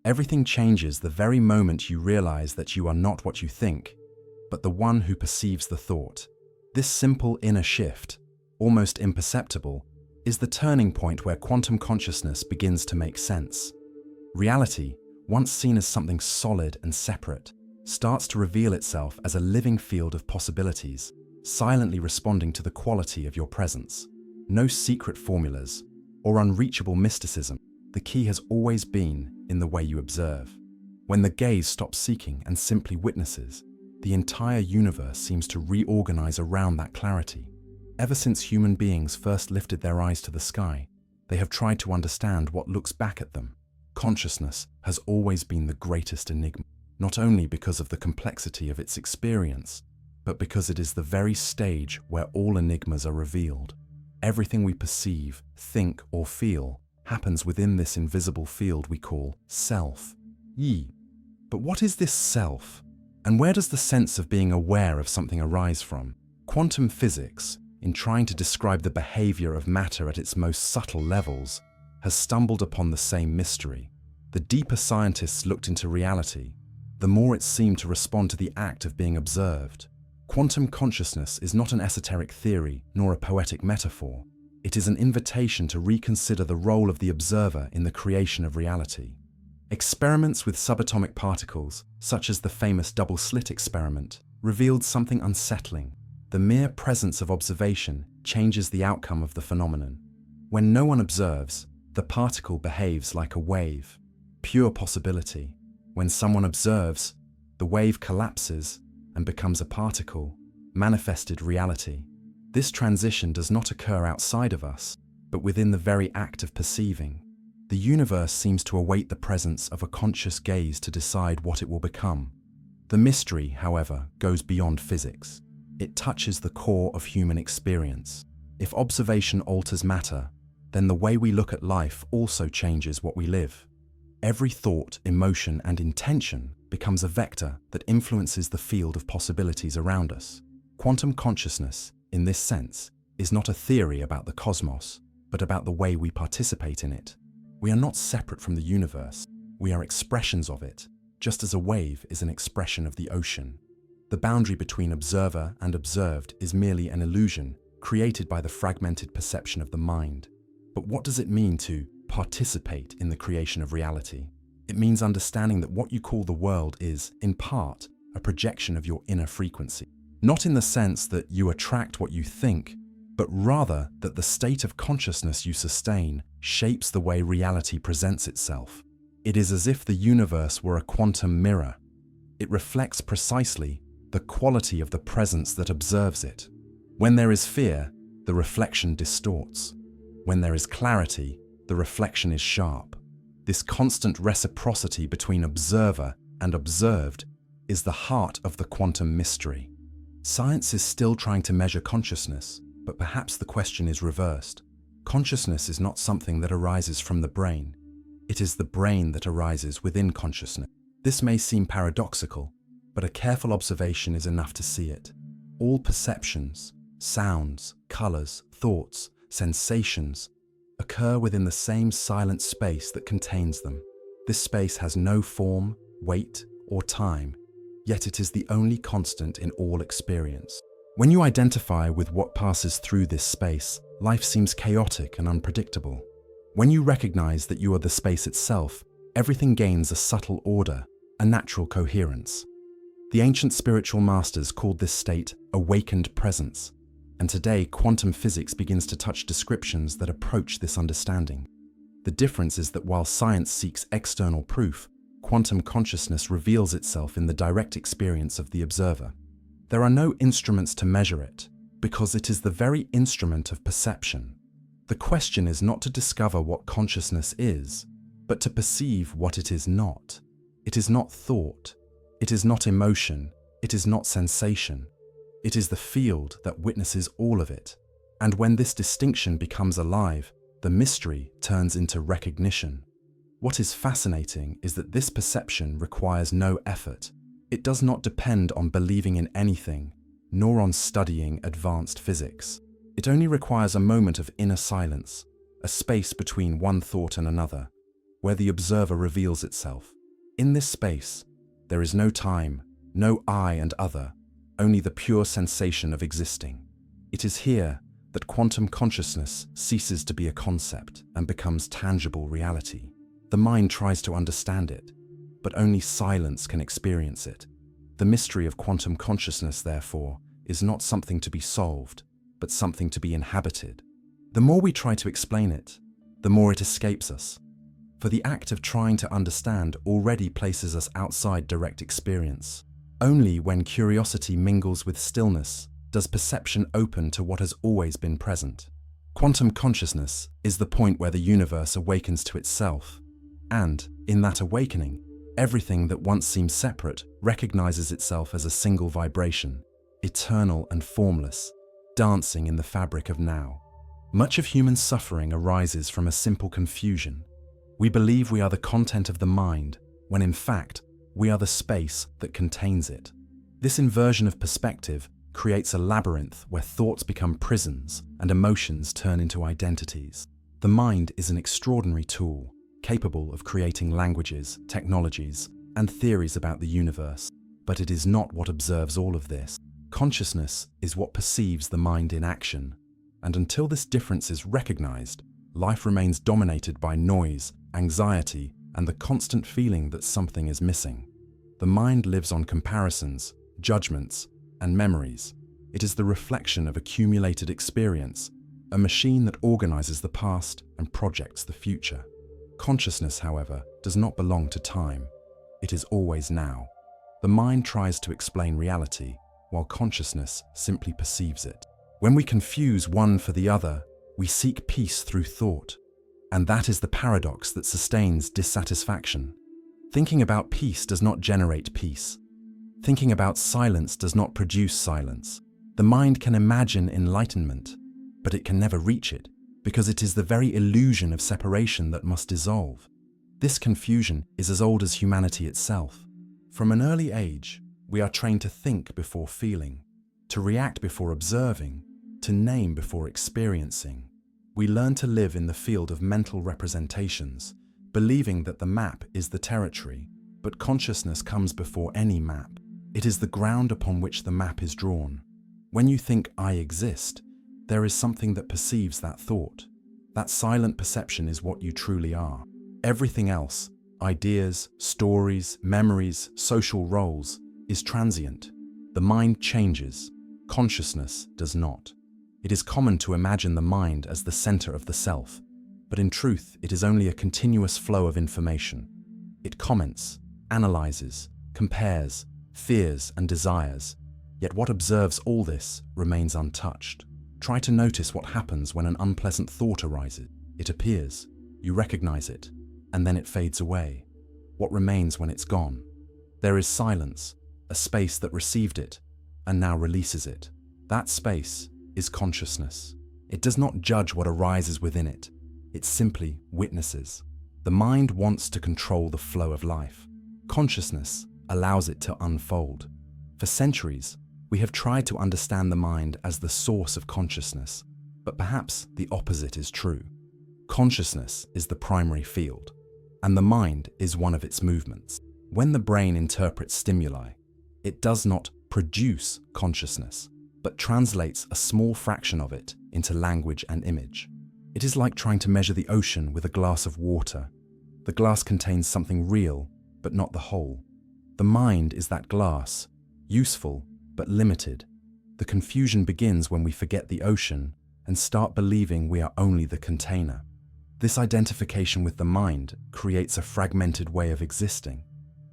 Everything changes the very moment you realize that you are not what you think, but the one who perceives the thought. This simple inner shift, almost imperceptible, is the turning point where quantum consciousness begins to make sense. Reality, once seen as something solid and separate, starts to reveal itself as a living field of possibilities, silently responding to the quality of your presence. No secret formulas or unreachable mysticism. The key has always been in the way you observe. When the gaze stops seeking and simply witnesses, the entire universe seems to reorganize around that clarity. Ever since human beings first lifted their eyes to the sky, they have tried to understand what looks back at them. Consciousness has always been the greatest enigma, not only because of the complexity of its experience, but because it is the very stage where all enigmas are revealed. Everything we perceive, think, or feel happens within this invisible field we call self. But what is this self? And where does the sense of being aware of something arise from? Quantum physics, in trying to describe the behavior of matter at its most subtle levels, has stumbled upon the same mystery. The deeper scientists looked into reality, the more it seemed to respond to the act of being observed. Quantum consciousness is not an esoteric theory nor a poetic metaphor. It is an invitation to reconsider the role of the observer in the creation of reality. Experiments with subatomic particles, such as the famous double-slit experiment, revealed something unsettling. The mere presence of observation changes the outcome of the phenomenon. When no one observes, the particle behaves like a wave, pure possibility. When someone observes, the wave collapses and becomes a particle, manifested reality. This transition does not occur outside of us, but within the very act of perceiving. The universe seems to await the presence of a conscious gaze to decide what it will become. The mystery, however, goes beyond physics. It touches the core of human experience. If observation alters matter, then the way we look at life also changes what we live. Every thought, emotion, and intention becomes a vector that influences the field of possibilities around us. Quantum consciousness, in this sense, is not a theory about the cosmos, but about the way we participate in it. We are not separate from the universe. We are expressions of it, just as a wave is an expression of the ocean. The boundary between observer and observed is merely an illusion created by the fragmented perception of the mind. But what does it mean to participate in the creation of reality? It means understanding that what you call the world is, in part, a projection of your inner frequency. Not in the sense that you attract what you think, but rather that the state of consciousness you sustain shapes the way reality presents itself. It is as if the universe were a quantum mirror. It reflects precisely the quality of the presence that observes it. When there is fear, the reflection distorts. When there is clarity, the reflection is sharp. This constant reciprocity between observer and observed is the heart of the quantum mystery. Science is still trying to measure consciousness, but perhaps the question is reversed. Consciousness is not something that arises from the brain. It is the brain that arises within consciousness. This may seem paradoxical, but a careful observation is enough to see it. All perceptions, sounds, colors, thoughts, sensations occur within the same silent space that contains them. This space has no form, weight, or time, yet it is the only constant in all experience. When you identify with what passes through this space, life seems chaotic and unpredictable. When you recognize that you are the space itself, everything gains a subtle order, a natural coherence. The ancient spiritual masters called this state awakened presence, and today quantum physics begins to touch descriptions that approach this understanding. The difference is that while science seeks external proof, quantum consciousness reveals itself in the direct experience of the observer. There are no instruments to measure it, because it is the very instrument of perception. The question is not to discover what consciousness is, but to perceive what it is not. It is not thought. It is not emotion. It is not sensation. It is the field that witnesses all of it. And when this distinction becomes alive, the mystery turns into recognition. What is fascinating is that this perception requires no effort. It does not depend on believing in anything, nor on studying advanced physics. It only requires a moment of inner silence, a space between one thought and another, where the observer reveals itself. In this space, there is no time, no I and other, only the pure sensation of existing. It is here that quantum consciousness ceases to be a concept and becomes tangible reality. The mind tries to understand it, but only silence can experience it. The mystery of quantum consciousness, therefore, is not something to be solved, but something to be inhabited. The more we try to explain it, the more it escapes us. For the act of trying to understand already places us outside direct experience. Only when curiosity mingles with stillness does perception open to what has always been present. Quantum consciousness is the point where the universe awakens to itself, and, in that awakening, everything that once seemed separate recognizes itself as a single vibration, eternal and formless, dancing in the fabric of now. Much of human suffering arises from a simple confusion. We believe we are the content of the mind, when in fact, we are the space that contains it. This inversion of perspective creates a labyrinth where thoughts become prisons and emotions turn into identities. The mind is an extraordinary tool, capable of creating languages, technologies, and theories about the universe, but it is not what observes all of this. Consciousness is what perceives the mind in action, and until this difference is recognized, life remains dominated by noise, anxiety, and the constant feeling that something is missing. The mind lives on comparisons, judgments, and memories. It is the reflection of accumulated experience, a machine that organizes the past and projects the future. Consciousness, however, does not belong to time. It is always now. The mind tries to explain reality, while consciousness simply perceives it. When we confuse one for the other, we seek peace through thought. And that is the paradox that sustains dissatisfaction. Thinking about peace does not generate peace. Thinking about silence does not produce silence. The mind can imagine enlightenment, but it can never reach it, because it is the very illusion of separation that must dissolve. This confusion is as old as humanity itself. From an early age, we are trained to think before feeling, to react before observing, to name before experiencing. We learn to live in the field of mental representations, believing that the map is the territory, but consciousness comes before any map. It is the ground upon which the map is drawn. When you think I exist, there is something that perceives that thought. That silent perception is what you truly are. Everything else, ideas, stories, memories, social roles, is transient. The mind changes. Consciousness does not. It is common to imagine the mind as the center of the self, but in truth, it is only a continuous flow of information. It comments, analyzes, compares, fears, and desires, yet what observes all this remains untouched. Try to notice what happens when an unpleasant thought arises. It appears, you recognize it, and then it fades away. What remains when it's gone? There is silence, a space that received it, and now releases it. That space is consciousness. It does not judge what arises within it. It simply witnesses. The mind wants to control the flow of life. Consciousness allows it to unfold. For centuries, we have tried to understand the mind as the source of consciousness, but perhaps the opposite is true. Consciousness is the primary field, and the mind is one of its movements. When the brain interprets stimuli, it does not produce consciousness, but translates a small fraction of it into language and image. It is like trying to measure the ocean with a glass of water. The glass contains something real, but not the whole. The mind is that glass, useful, but limited. The confusion begins when we forget the ocean and start believing we are only the container. This identification with the mind creates a fragmented way of existing.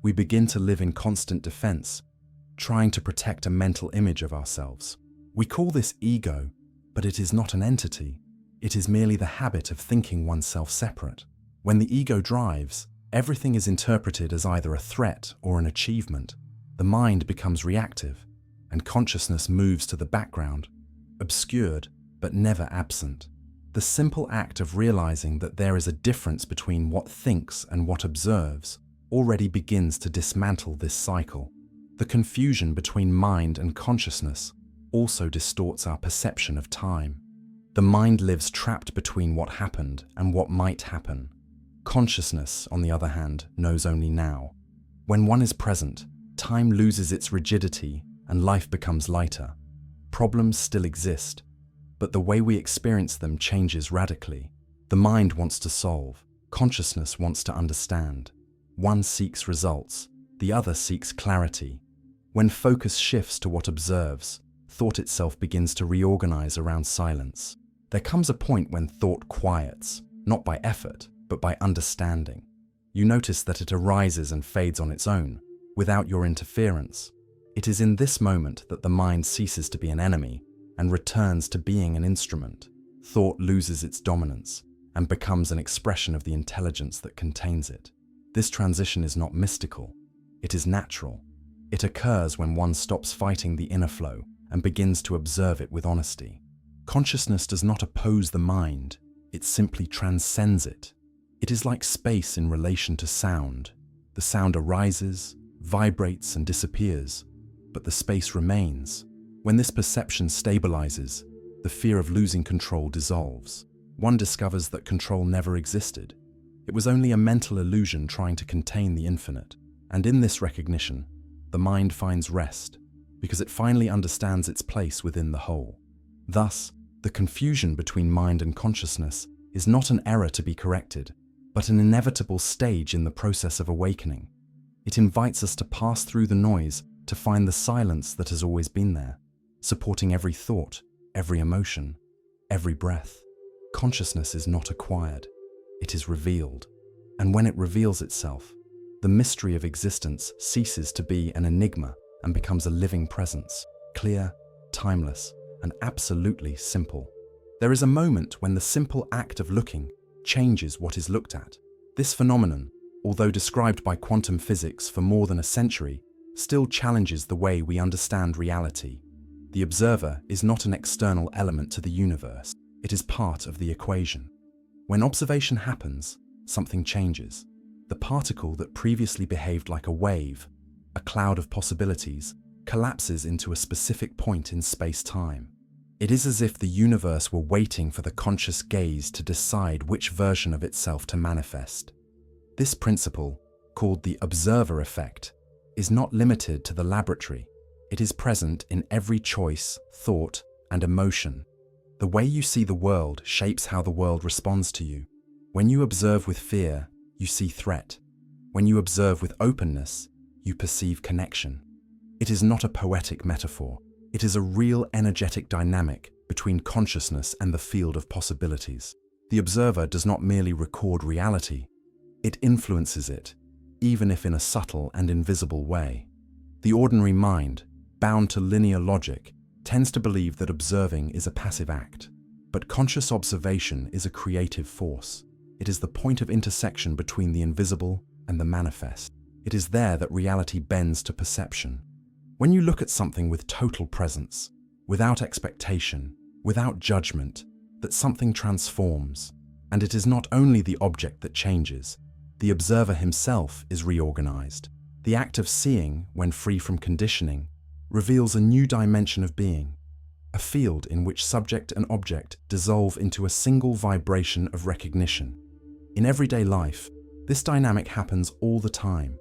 We begin to live in constant defense, trying to protect a mental image of ourselves. We call this ego, but it is not an entity. It is merely the habit of thinking oneself separate. When the ego drives, everything is interpreted as either a threat or an achievement. The mind becomes reactive, and consciousness moves to the background, obscured but never absent. The simple act of realizing that there is a difference between what thinks and what observes already begins to dismantle this cycle. The confusion between mind and consciousness also distorts our perception of time. The mind lives trapped between what happened and what might happen. Consciousness, on the other hand, knows only now. When one is present, time loses its rigidity and life becomes lighter. Problems still exist, but the way we experience them changes radically. The mind wants to solve, consciousness wants to understand. One seeks results, the other seeks clarity. When focus shifts to what observes, thought itself begins to reorganize around silence. There comes a point when thought quiets, not by effort, but by understanding. You notice that it arises and fades on its own, without your interference. It is in this moment that the mind ceases to be an enemy and returns to being an instrument. Thought loses its dominance and becomes an expression of the intelligence that contains it. This transition is not mystical, it is natural. It occurs when one stops fighting the inner flow and begins to observe it with honesty. Consciousness does not oppose the mind, it simply transcends it. It is like space in relation to sound. The sound arises, vibrates, and disappears, but the space remains. When this perception stabilizes, the fear of losing control dissolves. One discovers that control never existed. It was only a mental illusion trying to contain the infinite. And in this recognition, the mind finds rest, because it finally understands its place within the whole. Thus, the confusion between mind and consciousness is not an error to be corrected, but an inevitable stage in the process of awakening. It invites us to pass through the noise to find the silence that has always been there, supporting every thought, every emotion, every breath. Consciousness is not acquired, it is revealed. And when it reveals itself, the mystery of existence ceases to be an enigma and becomes a living presence, clear, timeless, and absolutely simple. There is a moment when the simple act of looking changes what is looked at. This phenomenon, although described by quantum physics for more than a century, still challenges the way we understand reality. The observer is not an external element to the universe, it is part of the equation. When observation happens, something changes. The particle that previously behaved like a wave, a cloud of possibilities, collapses into a specific point in space-time. It is as if the universe were waiting for the conscious gaze to decide which version of itself to manifest. This principle, called the observer effect, is not limited to the laboratory. It is present in every choice, thought, and emotion. The way you see the world shapes how the world responds to you. When you observe with fear, you see threat. When you observe with openness, you perceive connection. It is not a poetic metaphor. It is a real energetic dynamic between consciousness and the field of possibilities. The observer does not merely record reality, it influences it, even if in a subtle and invisible way. The ordinary mind, bound to linear logic, tends to believe that observing is a passive act. But conscious observation is a creative force. It is the point of intersection between the invisible and the manifest. It is there that reality bends to perception. When you look at something with total presence, without expectation, without judgment, that something transforms. And it is not only the object that changes, the observer himself is reorganized. The act of seeing, when free from conditioning, reveals a new dimension of being, a field in which subject and object dissolve into a single vibration of recognition. In everyday life, this dynamic happens all the time.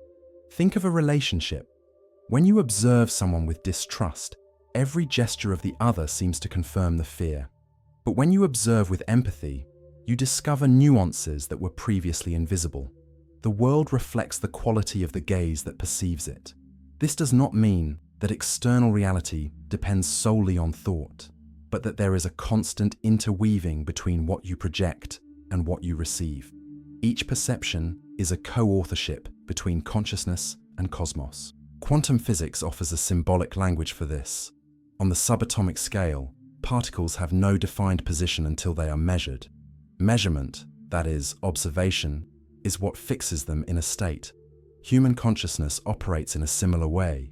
Think of a relationship. When you observe someone with distrust, every gesture of the other seems to confirm the fear. But when you observe with empathy, you discover nuances that were previously invisible. The world reflects the quality of the gaze that perceives it. This does not mean that external reality depends solely on thought, but that there is a constant interweaving between what you project and what you receive. Each perception is a co-authorship between consciousness and cosmos. Quantum physics offers a symbolic language for this. On the subatomic scale, particles have no defined position until they are measured. Measurement, that is, observation, is what fixes them in a state. Human consciousness operates in a similar way.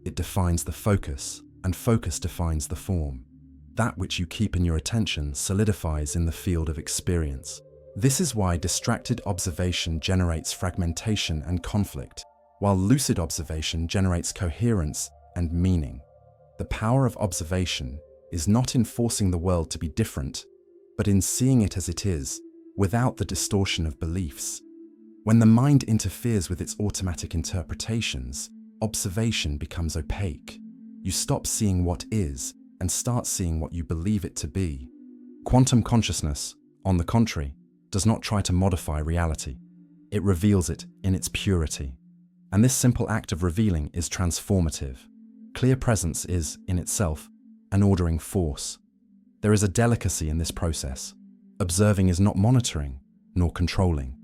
It defines the focus, and focus defines the form. That which you keep in your attention solidifies in the field of experience. This is why distracted observation generates fragmentation and conflict, while lucid observation generates coherence and meaning. The power of observation is not in forcing the world to be different, but in seeing it as it is, without the distortion of beliefs. When the mind interferes with its automatic interpretations, observation becomes opaque. You stop seeing what is and start seeing what you believe it to be. Quantum consciousness, on the contrary, does not try to modify reality. It reveals it in its purity. And this simple act of revealing is transformative. Clear presence is, in itself, an ordering force. There is a delicacy in this process. Observing is not monitoring, nor controlling.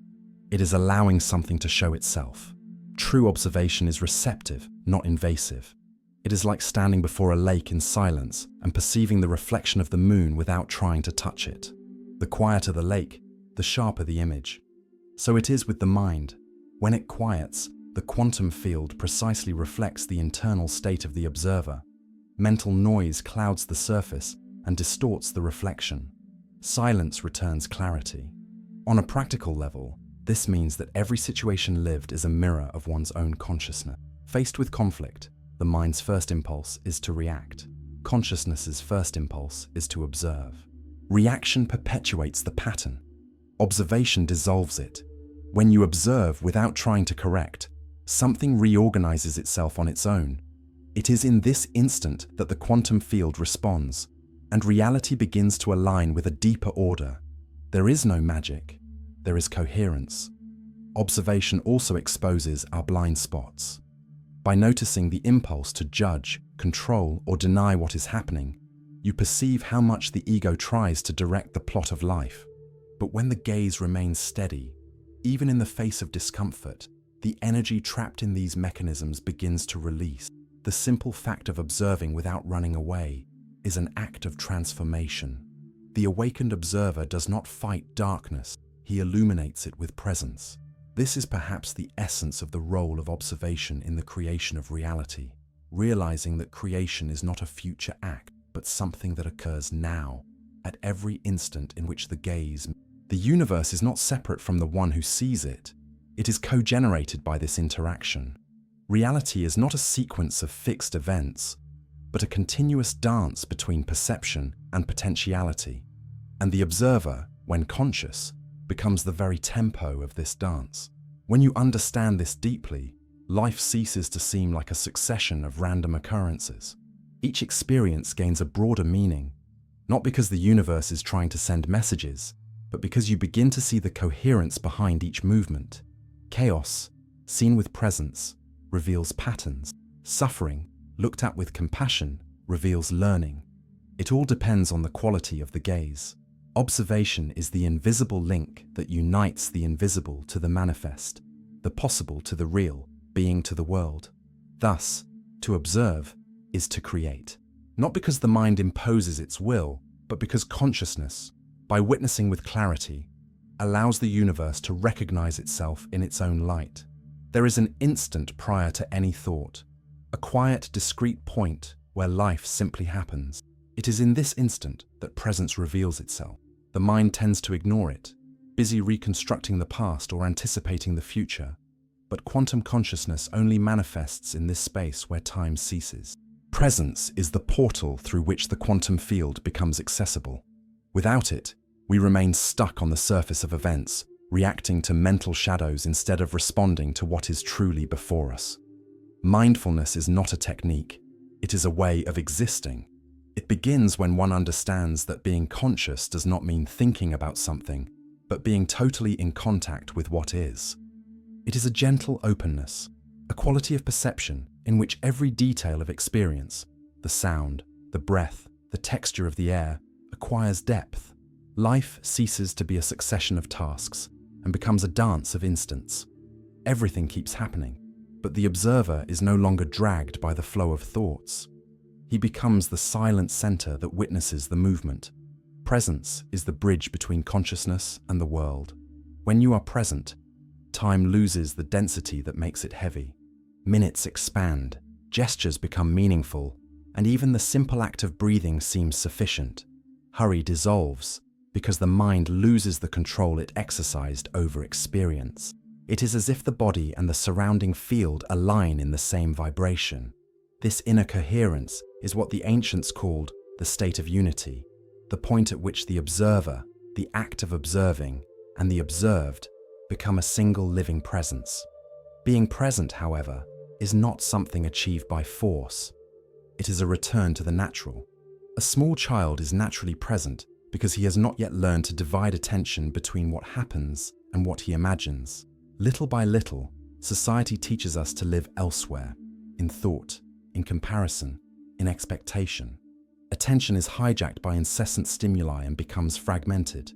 It is allowing something to show itself. True observation is receptive, not invasive. It is like standing before a lake in silence and perceiving the reflection of the moon without trying to touch it. The quieter the lake, the sharper the image. So it is with the mind. When it quiets, the quantum field precisely reflects the internal state of the observer. Mental noise clouds the surface and distorts the reflection. Silence returns clarity. On a practical level, this means that every situation lived is a mirror of one's own consciousness. Faced with conflict, the mind's first impulse is to react. Consciousness's first impulse is to observe. Reaction perpetuates the pattern. Observation dissolves it. When you observe without trying to correct, something reorganizes itself on its own. It is in this instant that the quantum field responds, and reality begins to align with a deeper order. There is no magic. There is coherence. Observation also exposes our blind spots. By noticing the impulse to judge, control, or deny what is happening, you perceive how much the ego tries to direct the plot of life. But when the gaze remains steady, even in the face of discomfort, the energy trapped in these mechanisms begins to release. The simple fact of observing without running away is an act of transformation. The awakened observer does not fight darkness, he illuminates it with presence. This is perhaps the essence of the role of observation in the creation of reality, realizing that creation is not a future act, but something that occurs now, at every instant in which the gaze. The universe is not separate from the one who sees it. It is co-generated by this interaction. Reality is not a sequence of fixed events, but a continuous dance between perception and potentiality. And the observer, when conscious, becomes the very tempo of this dance. When you understand this deeply, life ceases to seem like a succession of random occurrences. Each experience gains a broader meaning, not because the universe is trying to send messages, but because you begin to see the coherence behind each movement. Chaos, seen with presence, reveals patterns. Suffering, looked at with compassion, reveals learning. It all depends on the quality of the gaze. Observation is the invisible link that unites the invisible to the manifest, the possible to the real, being to the world. Thus, to observe is to create. Not because the mind imposes its will, but because consciousness, by witnessing with clarity, allows the universe to recognize itself in its own light. There is an instant prior to any thought, a quiet, discrete point where life simply happens. It is in this instant that presence reveals itself. The mind tends to ignore it, busy reconstructing the past or anticipating the future. But quantum consciousness only manifests in this space where time ceases. Presence is the portal through which the quantum field becomes accessible. Without it, we remain stuck on the surface of events, reacting to mental shadows instead of responding to what is truly before us. Mindfulness is not a technique, it is a way of existing. It begins when one understands that being conscious does not mean thinking about something, but being totally in contact with what is. It is a gentle openness, a quality of perception in which every detail of experience, the sound, the breath, the texture of the air, acquires depth. Life ceases to be a succession of tasks and becomes a dance of instants. Everything keeps happening, but the observer is no longer dragged by the flow of thoughts. He becomes the silent center that witnesses the movement. Presence is the bridge between consciousness and the world. When you are present, time loses the density that makes it heavy. Minutes expand, gestures become meaningful, and even the simple act of breathing seems sufficient. Hurry dissolves because the mind loses the control it exercised over experience. It is as if the body and the surrounding field align in the same vibration. This inner coherence is what the ancients called the state of unity, the point at which the observer, the act of observing, and the observed become a single living presence. Being present, however, is not something achieved by force. It is a return to the natural. A small child is naturally present because he has not yet learned to divide attention between what happens and what he imagines. Little by little, society teaches us to live elsewhere, in thought, in comparison, in expectation. Attention is hijacked by incessant stimuli and becomes fragmented.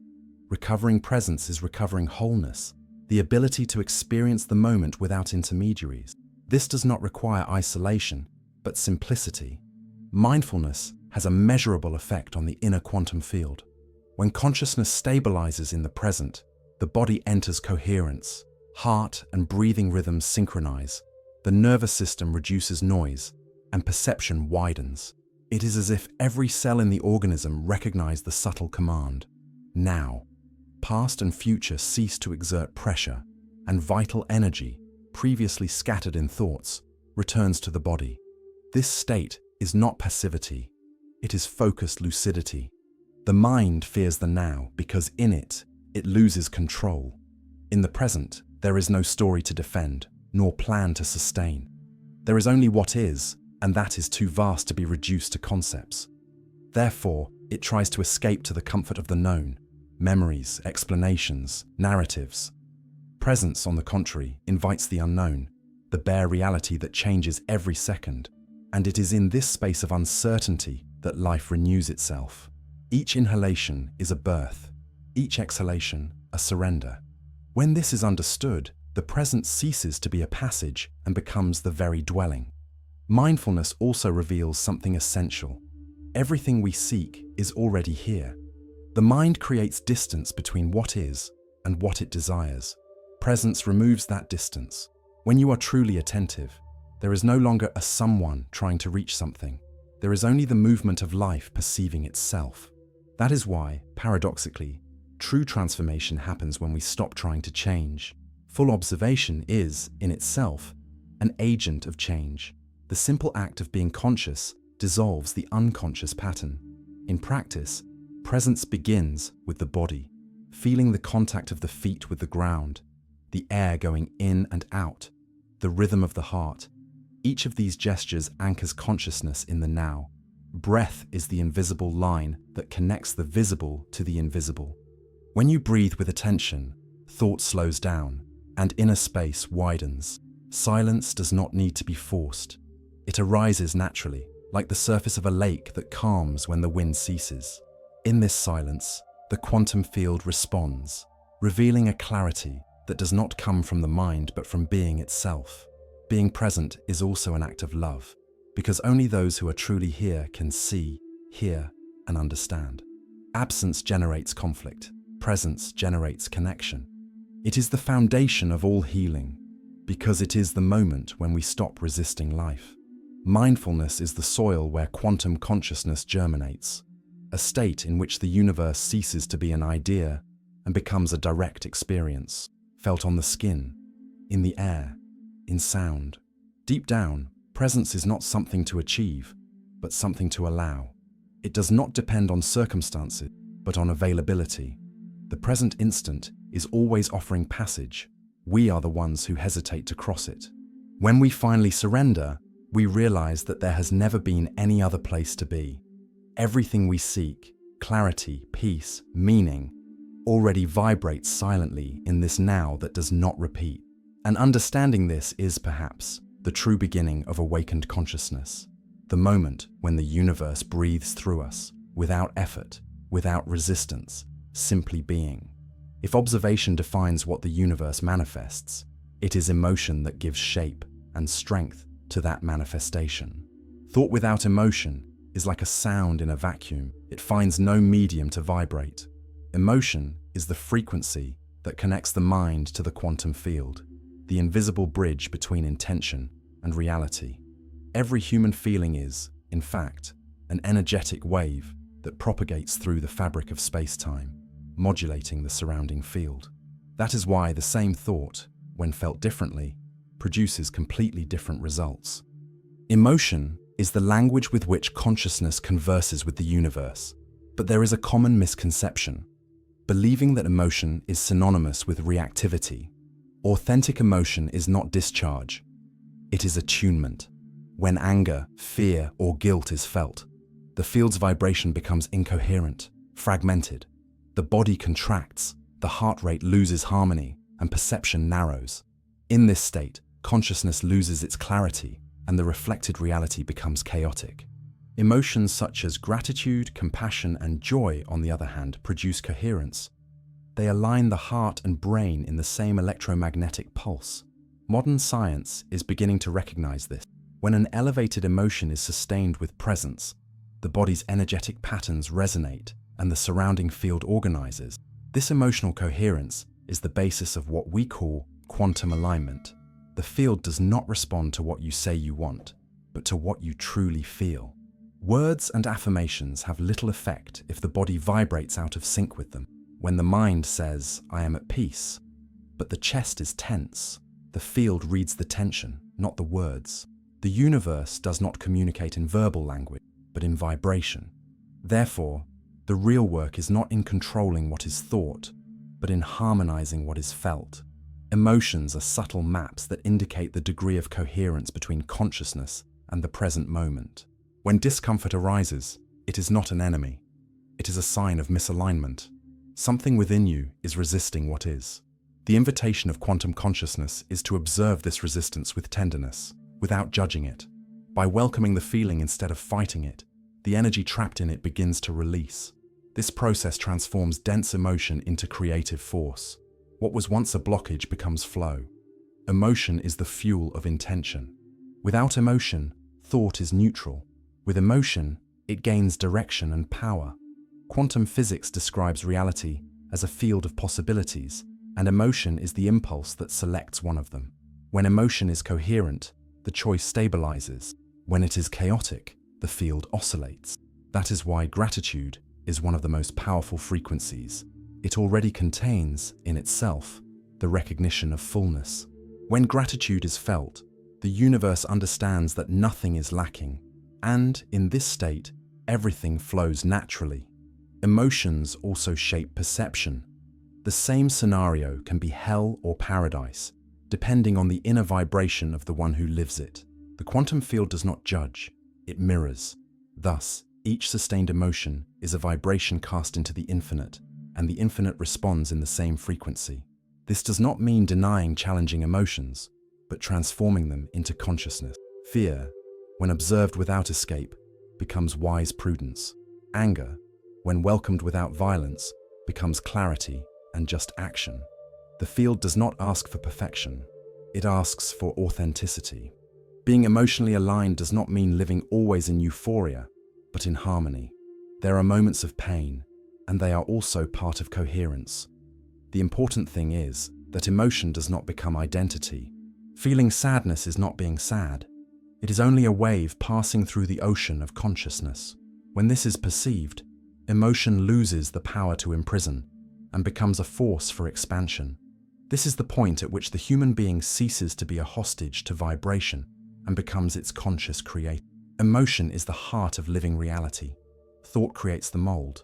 Recovering presence is recovering wholeness, the ability to experience the moment without intermediaries. This does not require isolation, but simplicity. Mindfulness has a measurable effect on the inner quantum field. When consciousness stabilizes in the present, the body enters coherence. Heart and breathing rhythms synchronize. The nervous system reduces noise, and perception widens. It is as if every cell in the organism recognizes the subtle command. Now, past and future cease to exert pressure, and vital energy, previously scattered in thoughts, returns to the body. This state is not passivity. It is focused lucidity. The mind fears the now because in it loses control. In the present, there is no story to defend, nor plan to sustain. There is only what is, and that is too vast to be reduced to concepts. Therefore, it tries to escape to the comfort of the known, memories, explanations, narratives. Presence, on the contrary, invites the unknown, the bare reality that changes every second, and it is in this space of uncertainty that life renews itself. Each inhalation is a birth, each exhalation a surrender. When this is understood, the present ceases to be a passage and becomes the very dwelling. Mindfulness also reveals something essential. Everything we seek is already here. The mind creates distance between what is and what it desires. Presence removes that distance. When you are truly attentive, there is no longer a someone trying to reach something. There is only the movement of life perceiving itself. That is why, paradoxically, true transformation happens when we stop trying to change. Full observation is, in itself, an agent of change. The simple act of being conscious dissolves the unconscious pattern. In practice, presence begins with the body, feeling the contact of the feet with the ground, the air going in and out, the rhythm of the heart. Each of these gestures anchors consciousness in the now. Breath is the invisible line that connects the visible to the invisible. When you breathe with attention, thought slows down, and inner space widens. Silence does not need to be forced. It arises naturally, like the surface of a lake that calms when the wind ceases. In this silence, the quantum field responds, revealing a clarity that does not come from the mind but from being itself. Being present is also an act of love, because only those who are truly here can see, hear, and understand. Absence generates conflict. Presence generates connection. It is the foundation of all healing, because it is the moment when we stop resisting life. Mindfulness is the soil where quantum consciousness germinates, a state in which the universe ceases to be an idea and becomes a direct experience, felt on the skin, in the air, in sound. Deep down, presence is not something to achieve, but something to allow. It does not depend on circumstances, but on availability. The present instant is always offering passage. We are the ones who hesitate to cross it. When we finally surrender, we realize that there has never been any other place to be. Everything we seek, clarity, peace, meaning, already vibrates silently in this now that does not repeat. And understanding this is, perhaps, the true beginning of awakened consciousness, the moment when the universe breathes through us, without effort, without resistance, simply being. If observation defines what the universe manifests, it is emotion that gives shape and strength to that manifestation. Thought without emotion is like a sound in a vacuum. It finds no medium to vibrate. Emotion is the frequency that connects the mind to the quantum field, the invisible bridge between intention and reality. Every human feeling is, in fact, an energetic wave that propagates through the fabric of space-time, modulating the surrounding field. That is why the same thought, when felt differently, produces completely different results. Emotion is the language with which consciousness converses with the universe, but there is a common misconception. believing that emotion is synonymous with reactivity. Authentic emotion is not discharge. It is attunement. When anger, fear, or guilt is felt, the field's vibration becomes incoherent, fragmented. The body contracts, the heart rate loses harmony, and perception narrows. In this state, consciousness loses its clarity, and the reflected reality becomes chaotic. Emotions such as gratitude, compassion, and joy, on the other hand, produce coherence. They align the heart and brain in the same electromagnetic pulse. Modern science is beginning to recognize this. When an elevated emotion is sustained with presence, the body's energetic patterns resonate and the surrounding field organizes. This emotional coherence is the basis of what we call quantum alignment. The field does not respond to what you say you want, but to what you truly feel. Words and affirmations have little effect if the body vibrates out of sync with them. When the mind says, "I am at peace," but the chest is tense, the field reads the tension, not the words. The universe does not communicate in verbal language, but in vibration. Therefore, the real work is not in controlling what is thought, but in harmonizing what is felt. Emotions are subtle maps that indicate the degree of coherence between consciousness and the present moment. When discomfort arises, it is not an enemy. It is a sign of misalignment. Something within you is resisting what is. The invitation of quantum consciousness is to observe this resistance with tenderness, without judging it. By welcoming the feeling instead of fighting it, the energy trapped in it begins to release. This process transforms dense emotion into creative force. What was once a blockage becomes flow. Emotion is the fuel of intention. Without emotion, thought is neutral. With emotion, it gains direction and power. Quantum physics describes reality as a field of possibilities, and emotion is the impulse that selects one of them. When emotion is coherent, the choice stabilizes. When it is chaotic, the field oscillates. That is why gratitude is one of the most powerful frequencies. It already contains, in itself, the recognition of fullness. When gratitude is felt, the universe understands that nothing is lacking, and in this state, everything flows naturally. Emotions also shape perception. The same scenario can be hell or paradise, depending on the inner vibration of the one who lives it. The quantum field does not judge, it mirrors. Thus, each sustained emotion is a vibration cast into the infinite, and the infinite responds in the same frequency. This does not mean denying challenging emotions, but transforming them into consciousness. Fear, when observed without escape, becomes wise prudence. Anger, when welcomed without violence, becomes clarity and just action. The field does not ask for perfection, it asks for authenticity. Being emotionally aligned does not mean living always in euphoria, but in harmony. There are moments of pain, and they are also part of coherence. The important thing is that emotion does not become identity. Feeling sadness is not being sad. It is only a wave passing through the ocean of consciousness. When this is perceived, emotion loses the power to imprison and becomes a force for expansion. This is the point at which the human being ceases to be a hostage to vibration and becomes its conscious creator. Emotion is the heart of living reality. Thought creates the mold.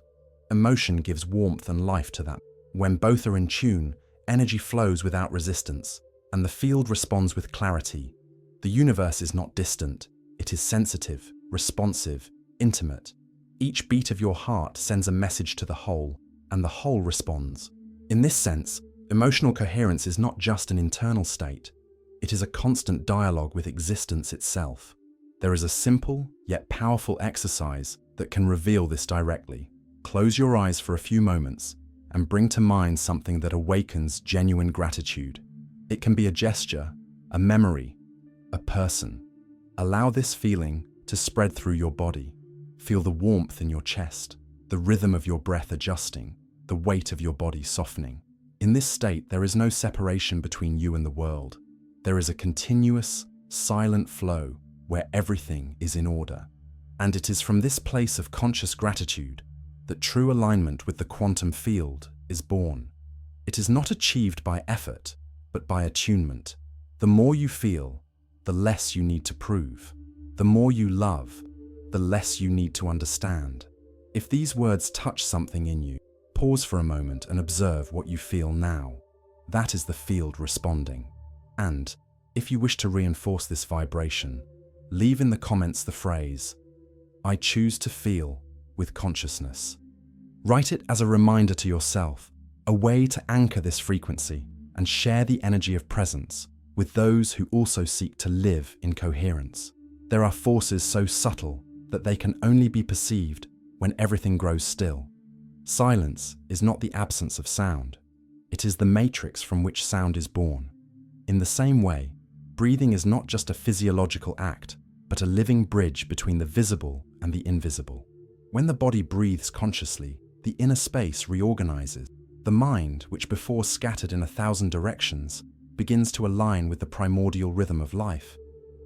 Emotion gives warmth and life to that. When both are in tune, energy flows without resistance, and the field responds with clarity. The universe is not distant, it is sensitive, responsive, intimate. Each beat of your heart sends a message to the whole, and the whole responds. In this sense, emotional coherence is not just an internal state, it is a constant dialogue with existence itself. There is a simple, yet powerful exercise that can reveal this directly. Close your eyes for a few moments and bring to mind something that awakens genuine gratitude. It can be a gesture, a memory, a person. Allow this feeling to spread through your body. Feel the warmth in your chest, the rhythm of your breath adjusting, the weight of your body softening. In this state, there is no separation between you and the world. There is a continuous, silent flow where everything is in order. And it is from this place of conscious gratitude that true alignment with the quantum field is born. It is not achieved by effort, but by attunement. The more you feel, the less you need to prove. The more you love, the less you need to understand. If these words touch something in you, Pause for a moment and observe what you feel now. That is the field responding. And, if you wish to reinforce this vibration, leave in the comments the phrase, "I choose to feel with consciousness." Write it as a reminder to yourself, a way to anchor this frequency and share the energy of presence with those who also seek to live in coherence. There are forces so subtle that they can only be perceived when everything grows still. Silence is not the absence of sound. It is the matrix from which sound is born. In the same way, breathing is not just a physiological act, but a living bridge between the visible and the invisible. When the body breathes consciously, the inner space reorganizes. The mind, which before scattered in 1,000 directions, begins to align with the primordial rhythm of life.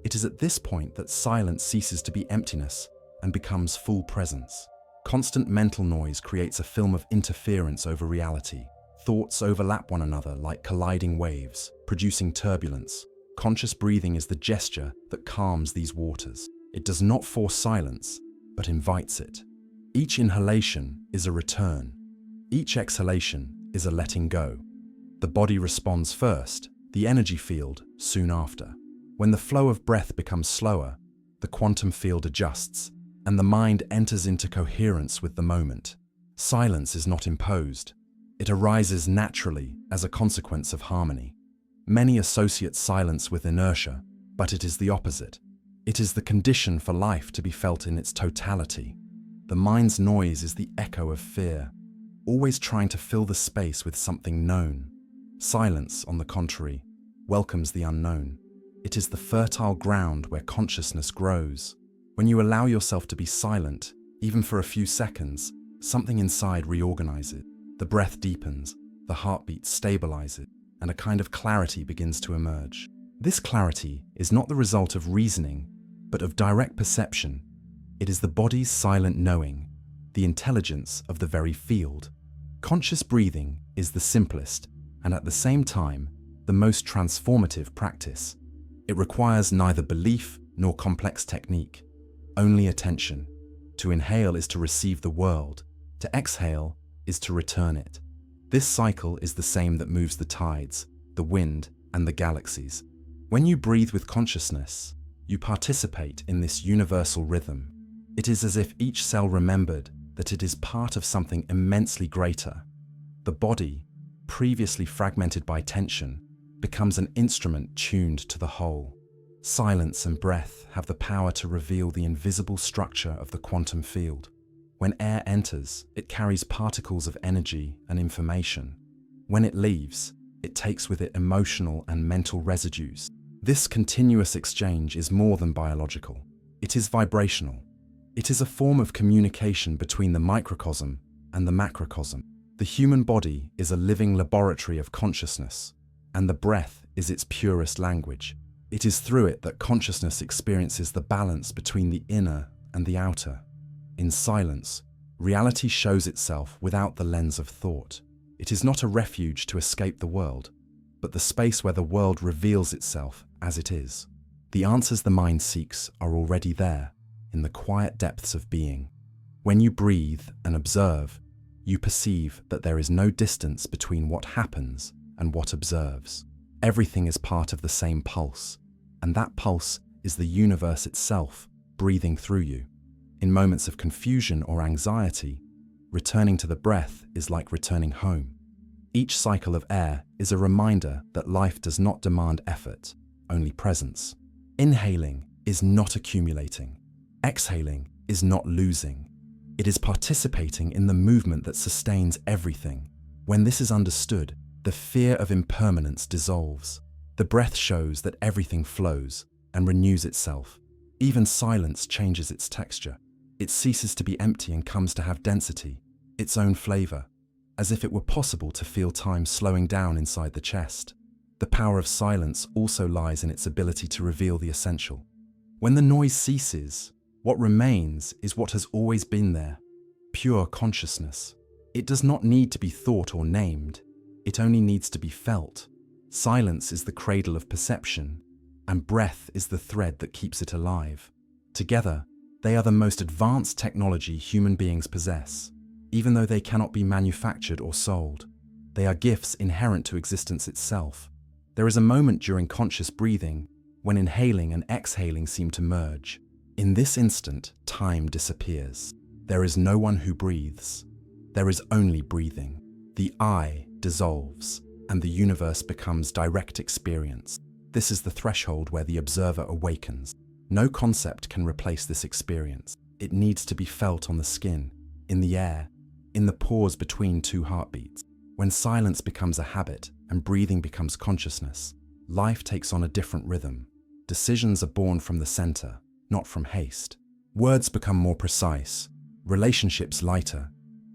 It is at this point that silence ceases to be emptiness and becomes full presence. Constant mental noise creates a film of interference over reality. Thoughts overlap one another like colliding waves, producing turbulence. Conscious breathing is the gesture that calms these waters. It does not force silence, but invites it. Each inhalation is a return. Each exhalation is a letting go. The body responds first, the energy field soon after. When the flow of breath becomes slower, the quantum field adjusts, and the mind enters into coherence with the moment. Silence is not imposed. It arises naturally as a consequence of harmony. Many associate silence with inertia, but it is the opposite. It is the condition for life to be felt in its totality. The mind's noise is the echo of fear, always trying to fill the space with something known. Silence, on the contrary, welcomes the unknown. It is the fertile ground where consciousness grows. When you allow yourself to be silent, even for a few seconds, something inside reorganizes. The breath deepens, the heartbeat stabilizes, and a kind of clarity begins to emerge. This clarity is not the result of reasoning, but of direct perception. It is the body's silent knowing, the intelligence of the very field. Conscious breathing is the simplest, and at the same time, the most transformative practice. It requires neither belief nor complex technique, only attention. To inhale is to receive the world, to exhale is to return it. This cycle is the same that moves the tides, the wind, and the galaxies. When you breathe with consciousness, you participate in this universal rhythm. It is as if each cell remembered that it is part of something immensely greater. The body, previously fragmented by tension, becomes an instrument tuned to the whole. Silence and breath have the power to reveal the invisible structure of the quantum field. When air enters, it carries particles of energy and information. When it leaves, it takes with it emotional and mental residues. This continuous exchange is more than biological. It is vibrational. It is a form of communication between the microcosm and the macrocosm. The human body is a living laboratory of consciousness, and the breath is its purest language. It is through it that consciousness experiences the balance between the inner and the outer. In silence, reality shows itself without the lens of thought. It is not a refuge to escape the world, but the space where the world reveals itself as it is. The answers the mind seeks are already there, in the quiet depths of being. When you breathe and observe, you perceive that there is no distance between what happens and what observes. Everything is part of the same pulse, and that pulse is the universe itself breathing through you. In moments of confusion or anxiety, returning to the breath is like returning home. Each cycle of air is a reminder that life does not demand effort, only presence. Inhaling is not accumulating. Exhaling is not losing. It is participating in the movement that sustains everything. When this is understood, the fear of impermanence dissolves. The breath shows that everything flows and renews itself. Even silence changes its texture. It ceases to be empty and comes to have density, its own flavor, as if it were possible to feel time slowing down inside the chest. The power of silence also lies in its ability to reveal the essential. When the noise ceases, what remains is what has always been there, pure consciousness. It does not need to be thought or named, it only needs to be felt. Silence is the cradle of perception, and breath is the thread that keeps it alive. Together, they are the most advanced technology human beings possess. even though they cannot be manufactured or sold. They are gifts inherent to existence itself. There is a moment during conscious breathing when inhaling and exhaling seem to merge. In this instant, time disappears. There is no one who breathes. There is only breathing. The I dissolves, and the universe becomes direct experience. This is the threshold where the observer awakens. No concept can replace this experience. It needs to be felt on the skin, in the air, in the pause between two heartbeats. When silence becomes a habit and breathing becomes consciousness, life takes on a different rhythm. Decisions are born from the center, not from haste. Words become more precise, relationships lighter.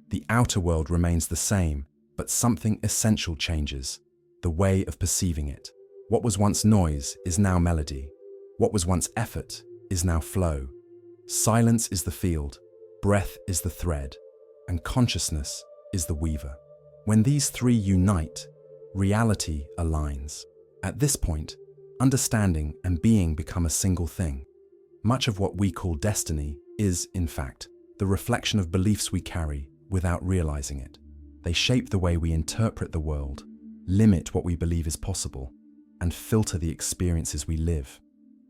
The outer world remains the same, but something essential changes: the way of perceiving it. What was once noise is now melody. What was once effort is now flow. Silence is the field, breath is the thread, and consciousness is the weaver. When these three unite, reality aligns. At this point, understanding and being become a single thing. Much of what we call destiny is, in fact, the reflection of beliefs we carry without realizing it. They shape the way we interpret the world, limit what we believe is possible, and filter the experiences we live.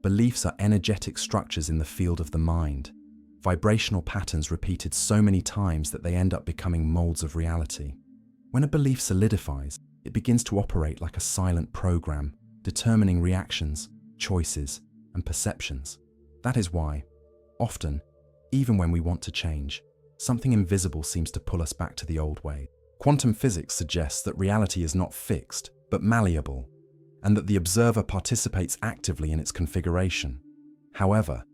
Beliefs are energetic structures in the field of the mind, vibrational patterns repeated so many times that they end up becoming molds of reality. When a belief solidifies, it begins to operate like a silent program, determining reactions, choices, and perceptions. That is why, often, even when we want to change, something invisible seems to pull us back to the old way. Quantum physics suggests that reality is not fixed, but malleable, and that the observer participates actively in its configuration. However,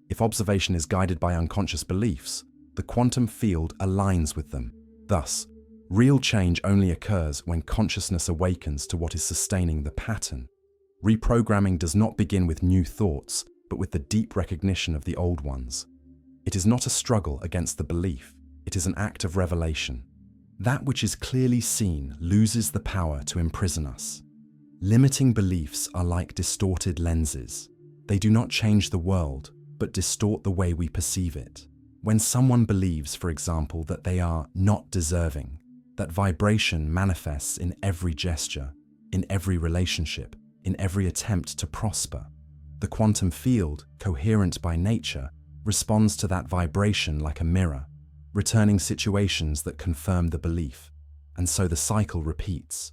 if observation is guided by unconscious beliefs, the quantum field aligns with them. Thus, real change only occurs when consciousness awakens to what is sustaining the pattern. Reprogramming does not begin with new thoughts, but with the deep recognition of the old ones. It is not a struggle against the belief, it is an act of revelation. That which is clearly seen loses the power to imprison us. Limiting beliefs are like distorted lenses. They do not change the world, but distort the way we perceive it. When someone believes, for example, that they are not deserving, that vibration manifests in every gesture, in every relationship, in every attempt to prosper. The quantum field, coherent by nature, responds to that vibration like a mirror, returning situations that confirm the belief, and so the cycle repeats.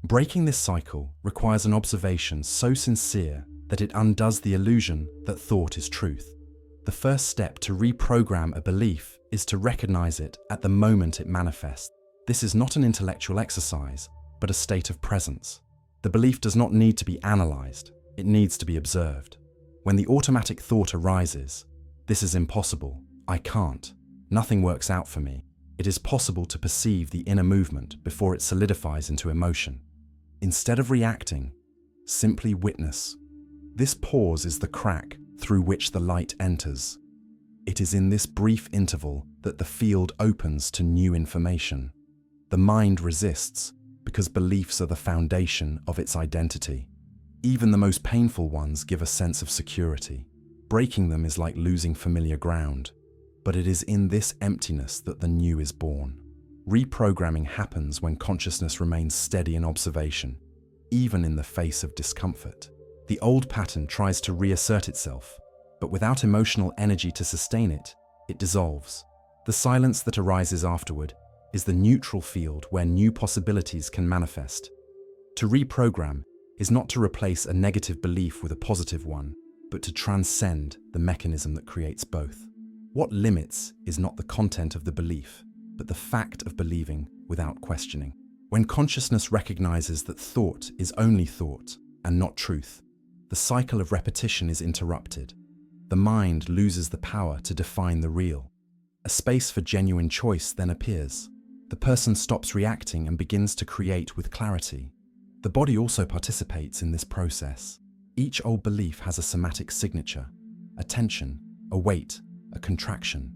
Breaking this cycle requires an observation so sincere that it undoes the illusion that thought is truth. The first step to reprogram a belief is to recognize it at the moment it manifests. This is not an intellectual exercise, but a state of presence. The belief does not need to be analyzed, it needs to be observed. When the automatic thought arises, "This is impossible, I can't, nothing works out for me," it is possible to perceive the inner movement before it solidifies into emotion. Instead of reacting, simply witness. This pause is the crack through which the light enters. It is in this brief interval that the field opens to new information. The mind resists because beliefs are the foundation of its identity. Even the most painful ones give a sense of security. Breaking them is like losing familiar ground, but it is in this emptiness that the new is born. Reprogramming happens when consciousness remains steady in observation, even in the face of discomfort. The old pattern tries to reassert itself, but without emotional energy to sustain it, it dissolves. The silence that arises afterward is the neutral field where new possibilities can manifest. To reprogram is not to replace a negative belief with a positive one, but to transcend the mechanism that creates both. What limits is not the content of the belief, but the fact of believing without questioning. When consciousness recognizes that thought is only thought and not truth, the cycle of repetition is interrupted. The mind loses the power to define the real. A space for genuine choice then appears. The person stops reacting and begins to create with clarity. The body also participates in this process. Each old belief has a somatic signature, a tension, a weight, a contraction.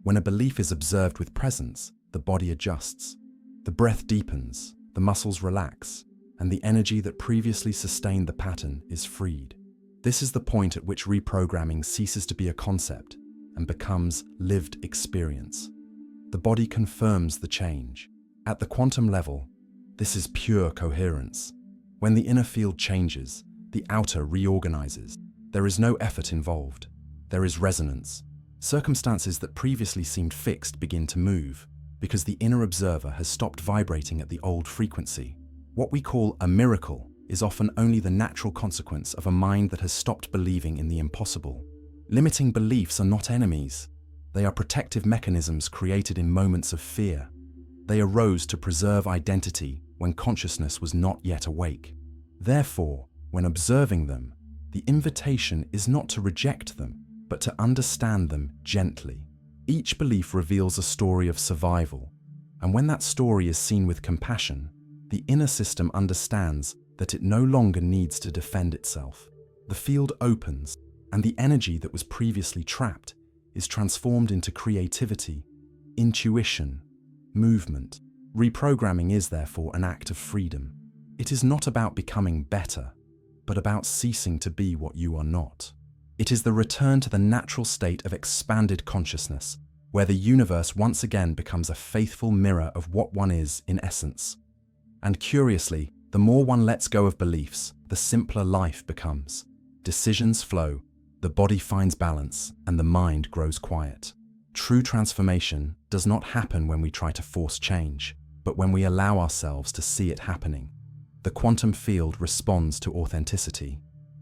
When a belief is observed with presence, the body adjusts. The breath deepens, the muscles relax, and the energy that previously sustained the pattern is freed. This is the point at which reprogramming ceases to be a concept and becomes lived experience. The body confirms the change. At the quantum level, this is pure coherence. When the inner field changes, the outer reorganizes. There is no effort involved. There is resonance. Circumstances that previously seemed fixed begin to move, because the inner observer has stopped vibrating at the old frequency. What we call a miracle is often only the natural consequence of a mind that has stopped believing in the impossible. Limiting beliefs are not enemies. They are protective mechanisms created in moments of fear. They arose to preserve identity when consciousness was not yet awake. Therefore, when observing them, the invitation is not to reject them, but to understand them gently. Each belief reveals a story of survival, and when that story is seen with compassion, the inner system understands that it no longer needs to defend itself. The field opens, and the energy that was previously trapped is transformed into creativity, intuition, movement. Reprogramming is therefore an act of freedom. It is not about becoming better, but about ceasing to be what you are not. It is the return to the natural state of expanded consciousness, where the universe once again becomes a faithful mirror of what one is in essence. And curiously, the more one lets go of beliefs, the simpler life becomes. Decisions flow, the body finds balance, and the mind grows quiet. True transformation does not happen when we try to force change, but when we allow ourselves to see it happening. The quantum field responds to authenticity.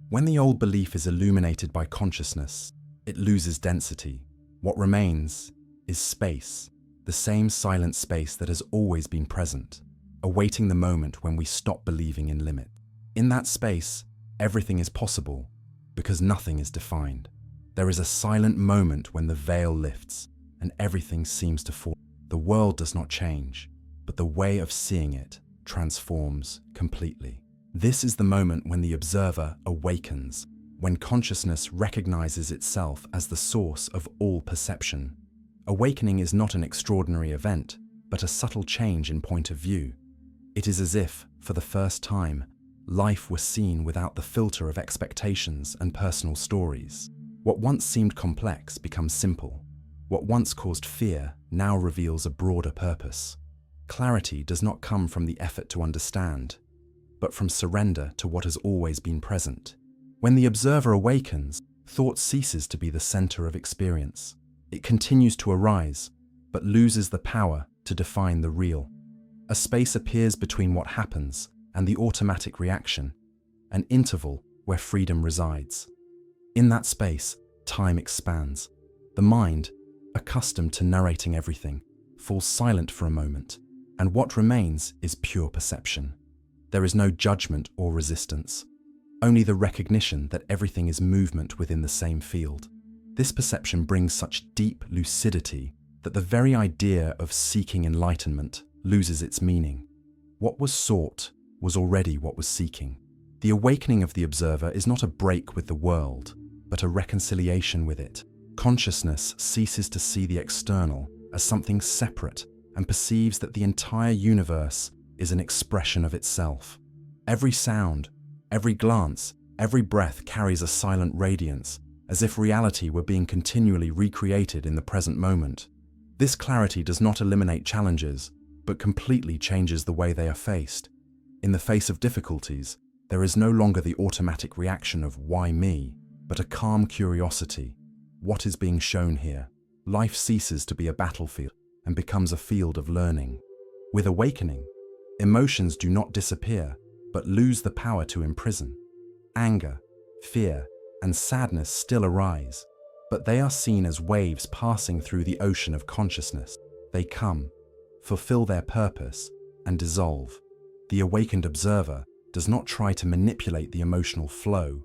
When the old belief is illuminated by consciousness, it loses density. What remains is space, the same silent space that has always been present, awaiting the moment when we stop believing in limit. In that space, everything is possible, because nothing is defined. There is a silent moment when the veil lifts, and everything seems to fall. The world does not change, but the way of seeing it transforms completely. This is the moment when the observer awakens, when consciousness recognizes itself as the source of all perception. Awakening is not an extraordinary event, but a subtle change in point of view. It is as if, for the first time, life was seen without the filter of expectations and personal stories. What once seemed complex becomes simple. What once caused fear now reveals a broader purpose. Clarity does not come from the effort to understand, but from surrender to what has always been present. When the observer awakens, thought ceases to be the center of experience. It continues to arise, but loses the power to define the real. A space appears between what happens and the automatic reaction, an interval where freedom resides. In that space, time expands. The mind, accustomed to narrating everything, falls silent for a moment, and what remains is pure perception. There is no judgment or resistance, only the recognition that everything is movement within the same field. This perception brings such deep lucidity that the very idea of seeking enlightenment loses its meaning. What was sought was already what was seeking. The awakening of the observer is not a break with the world, but a reconciliation with it. Consciousness ceases to see the external as something separate and perceives that the entire universe is an expression of itself. Every sound, every glance, every breath carries a silent radiance, as if reality were being continually recreated in the present moment. This clarity does not eliminate challenges, but completely changes the way they are faced. In the face of difficulties, there is no longer the automatic reaction of "why me?" but a calm curiosity. What is being shown here? Life ceases to be a battlefield and becomes a field of learning. With awakening, emotions do not disappear, but lose the power to imprison. Anger, fear, and sadness still arise, but they are seen as waves passing through the ocean of consciousness. They come, fulfill their purpose, and dissolve. The awakened observer does not try to manipulate the emotional flow,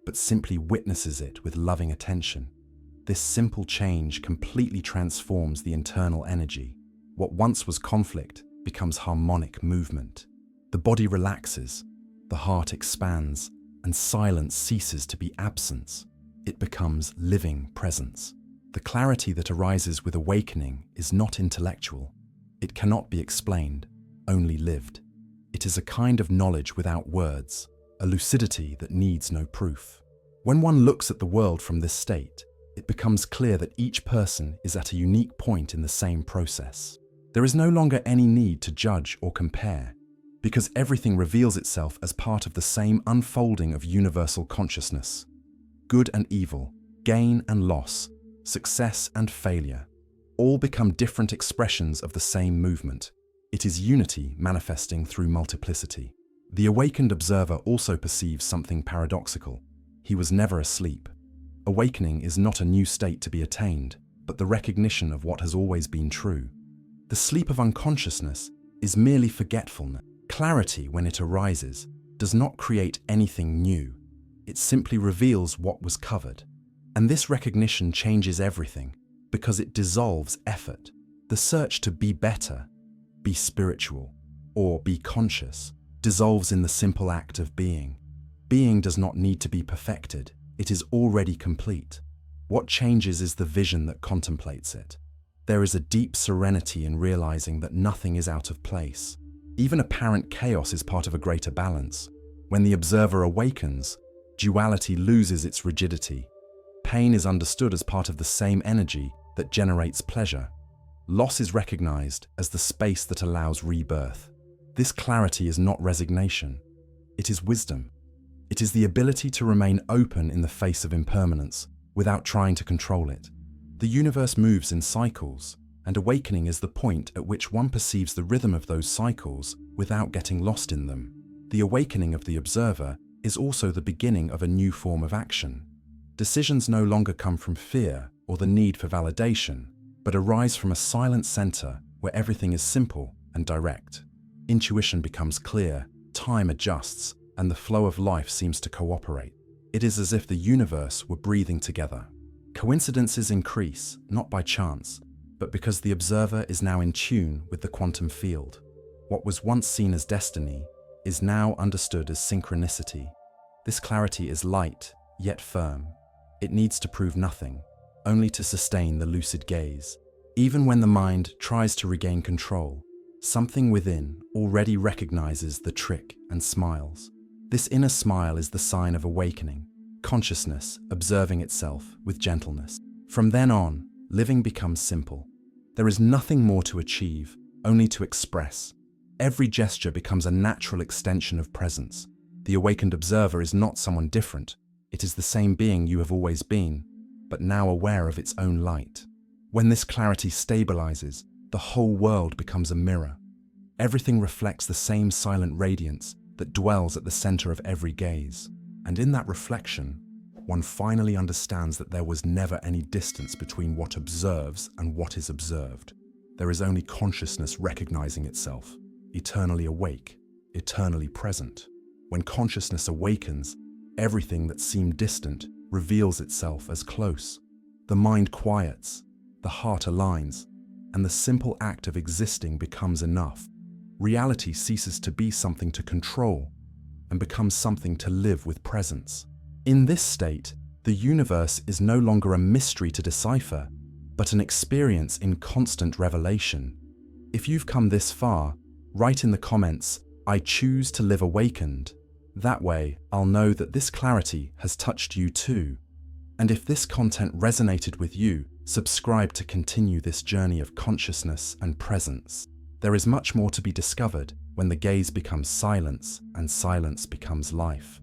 but simply witnesses it with loving attention. This simple change completely transforms the internal energy. What once was conflict becomes harmonic movement. The body relaxes, the heart expands, and silence ceases to be absence. It becomes living presence. The clarity that arises with awakening is not intellectual. It cannot be explained, only lived. It is a kind of knowledge without words, a lucidity that needs no proof. When one looks at the world from this state, it becomes clear that each person is at a unique point in the same process. There is no longer any need to judge or compare, because everything reveals itself as part of the same unfolding of universal consciousness. Good and evil, gain and loss, success and failure, all become different expressions of the same movement. It is unity manifesting through multiplicity. The awakened observer also perceives something paradoxical. He was never asleep. Awakening is not a new state to be attained, but the recognition of what has always been true. The sleep of unconsciousness is merely forgetfulness. Clarity, when it arises, does not create anything new. It simply reveals what was covered. And this recognition changes everything, because it dissolves effort. The search to be better, be spiritual, or be conscious dissolves in the simple act of being. Being does not need to be perfected. It is already complete. What changes is the vision that contemplates it. There is a deep serenity in realizing that nothing is out of place. Even apparent chaos is part of a greater balance. When the observer awakens, duality loses its rigidity. Pain is understood as part of the same energy that generates pleasure. Loss is recognized as the space that allows rebirth. This clarity is not resignation. It is wisdom. It is the ability to remain open in the face of impermanence without trying to control it. The universe moves in cycles, and awakening is the point at which one perceives the rhythm of those cycles without getting lost in them. The awakening of the observer is also the beginning of a new form of action. Decisions no longer come from fear or the need for validation, but arise from a silent center where everything is simple and direct. Intuition becomes clear, time adjusts, and the flow of life seems to cooperate. It is as if the universe were breathing together. Coincidences increase, not by chance, but because the observer is now in tune with the quantum field. What was once seen as destiny is now understood as synchronicity. This clarity is light, yet firm. It needs to prove nothing, only to sustain the lucid gaze. Even when the mind tries to regain control, something within already recognizes the trick and smiles. This inner smile is the sign of awakening, consciousness observing itself with gentleness. From then on, living becomes simple. There is nothing more to achieve, only to express. Every gesture becomes a natural extension of presence. The awakened observer is not someone different. It is the same being you have always been, but now aware of its own light. When this clarity stabilizes, the whole world becomes a mirror. Everything reflects the same silent radiance that dwells at the center of every gaze. And in that reflection, one finally understands that there was never any distance between what observes and what is observed. There is only consciousness recognizing itself, eternally awake, eternally present. When consciousness awakens, everything that seemed distant reveals itself as close. The mind quiets, the heart aligns, and the simple act of existing becomes enough. Reality ceases to be something to control and becomes something to live with presence. In this state, the universe is no longer a mystery to decipher, but an experience in constant revelation. If you've come this far, write in the comments, "I choose to live awakened." That way, I'll know that this clarity has touched you too. And if this content resonated with you, subscribe to continue this journey of consciousness and presence. There is much more to be discovered when the gaze becomes silence and silence becomes life.